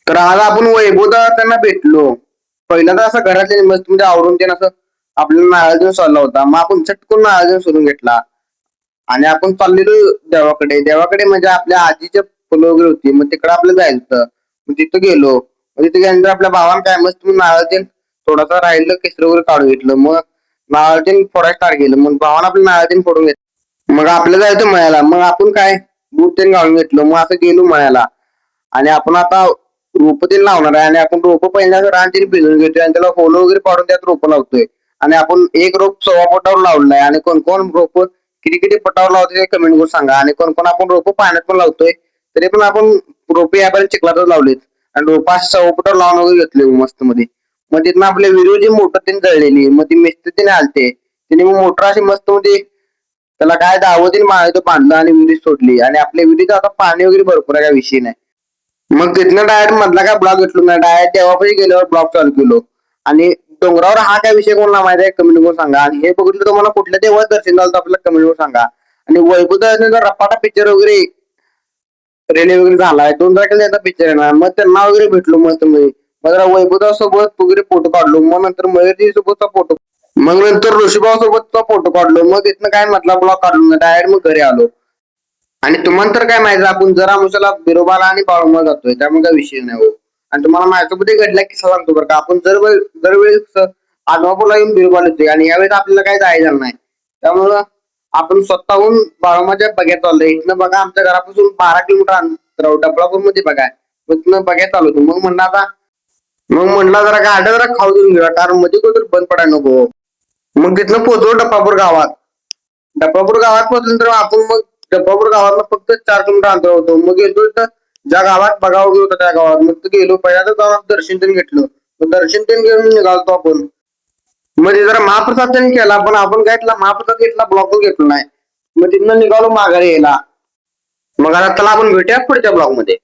तर आज आपण वैभवदा त्यांना भेटलो. पहिल्यांदा असं घरातल्या मस्त म्हणजे आवरून ते असं आपल्याला नारळ देऊन सोडला होता. मग आपण चटकून नारळ देऊन सोडून घेतला आणि आपण चाललेलो देवाकडे. देवाकडे म्हणजे आपल्या आजीच्या फुलं वगैरे होती. मग तिकडे आपल्याला जायचं होतं. मग तिथं गेलो. मग तिथे गेल्यानंतर आपल्या भावाला काय मस्त नारळ ते थोडासा राहिलं केसर वगैरे काढून घेतलं. मग नारळ ते फोडायला स्टार्ट केलं. मग भावाला आपलं नारळ ते फोडून घेतलं. मग आपल्याला जायचं मळ्याला. मग आपण काय बूट ते घालून घेतलं. मग असं गेलो मळ्याला आणि आपण आता रोप ते लावणार आहे आणि आपण रोप पहिल्यांदा रान तरी भिजून घेतोय आणि त्याला होलं वगैरे पाडून त्यात रोप लावतोय आणि आपण एक रोप 1.25 फुटावर लावलं आहे आणि कोण कोण रोप किती किती फुटावर लावतोय ते कमेंट करून सांगा आणि कोण कोण आपण रोप पाण्यात पण लावतोय तरी पण आपण रोपे यापर्यंत चिखलातच लावलेत आणि रोप 1.25 फुटावर लावून वगैरे घेतले मस्त मध्ये. मग तिथनं आपल्या विहिरी जी मोटर तीन जळलेली मग ती मिस्त्री तिने आलते तिने मग मोटर अशी मस्त मध्ये त्याला काय दावतीने मारायचं बांधलं आणि विहिरी सोडली आणि आपल्या विहिरीत आता पाणी वगैरे भरपूर आहे, काय विषय नाही. मग तिथनं डायरेक्ट मधला काय ब्लॉक घेतलो नाही, डायरेक्ट तेव्हापाशी गेल्यावर ब्लॉक चालू केलो आणि डोंगरावर हा काय विषय कोणाला माहिती आहे कमेंट करून सांगा आणि हे बघितलं तुम्हाला कुठल्या देवाचं दर्शन झालं तर आपल्याला कमेंट करून सांगा. आणि वैभवदा रपाटा पिक्चर वगैरे रिलीज वगैरे झालाय 2 तारखेला त्याचा पिक्चर येणार मग त्यांना वगैरे भेटलो मस्त मध्ये. मग जरा वैभवदा सोबत वगैरे फोटो काढलो. मग नंतर मयुरजी सोबतचा फोटो, मग नंतर ऋषीभाऊ सोबतचा फोटो काढलो. मग तिथनं काय म्हटला ब्लॉक काढलो डायरेक्ट मग घरी आलो. आणि तुम्हाला तर काय माहिती आपण जर आमच्याला बिरोबाला आणि बाळूमाला जातोय त्यामुळे काही विषय नाही हो. आणि तुम्हाला माझ्यासोबत एक घडला किस्सा सांगतो बरं का. आपण दरवेळेस आदमापूरला येऊन बिरोबाला येतोय आणि यावेळेस आपल्याला काही जायचं नाही त्यामुळं आपण स्वतःहून बाळूमाच्या बघ्यात चाललोय. इथनं बघा आमच्या घरापासून 12 किलोमीटर अंतरावर डबळापूर मध्ये बघा. मग तिथनं बघ्यात चालू होतो. मग म्हणला जरा गाड्या जरा खाऊ देऊन गेला कारण मध्ये कुठं बंद पडायला नको. मग तिथनं पोहोचलो डप्पापूर गावात. डप्पापूर गावात पोहोचल्यानंतर आपण मग डप्पापूर गावात फक्त 4 किलोमीटर अंतर होतो. मग गेलो तर ज्या गावात बघा वगैरे होतं त्या गावात मग गेलो पहिल्यांदा गावात दर्शन त्यांनी घेतलं. मग दर्शन त्यांनी घेऊन निघालतो आपण. म्हणजे जरा महाप्रसाद त्यांनी केला पण आपण काय महाप्रसाद घेतला ब्लॉक घेतलो नाही. मग तिथनं निघालो माघारी यायला. मग आता चला आपण भेटूया पुढच्या ब्लॉग मध्ये.